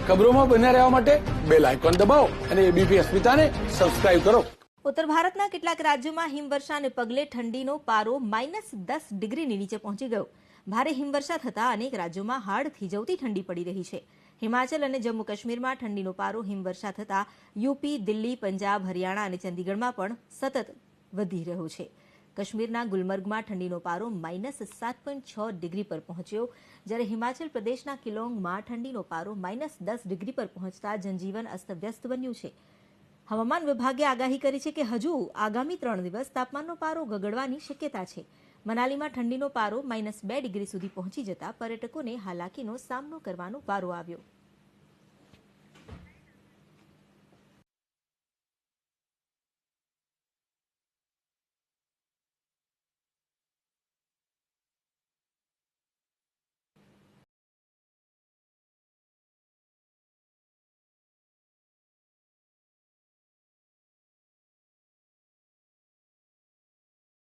ખબરોમાં બન્યા રહેવા માટે બેલ આઇકોન દબાવો અને એબીપી અસ્મિતાને સબસ્ક્રાઇબ કરો. ઉત્તર ભારતના કેટલાક રાજ્યોમાં હિમવર્ષાને પગલે ઠંડીનો પારો -10 ડિગ્રીની નીચે પહોંચી ગયો. ભારે હિમવર્ષા થતાં અનેક રાજ્યોમાં હાડ થીજવતી ઠંડી પડી રહી છે. હિમાચલ અને જમ્મુ કાશ્મીરમાં ઠંડીનો પારો હિમવર્ષા થતાં યુપી, દિલ્હી, પંજાબ, હરિયાણા અને ચંદીગઢમાં પણ સતત વધી રહ્યો છે. કાશ્મીરના ગુલમર્ગમાં ઠંડીનો પારો -7.6 ડિગ્રી પર પહોંચ્યો, જ્યારે હિમાચલ પ્રદેશના કિલોંગમાં ઠંડીનો પારો -10 ડિગ્રી પર પહોંચતા જનજીવન અસ્તવ્યસ્ત બન્યું છે. હવામાન વિભાગે આગાહી કરી છે કે હજુ આગામી 3 દિવસ તાપમાનનો પારો ગગડવાની શક્યતા છે. મનાલીમાં ઠંડીનો પારો -2 ડિગ્રી સુધી પહોંચી જતા પર્યટકોને હાલાકીનો સામનો કરવાનો વારો આવ્યો.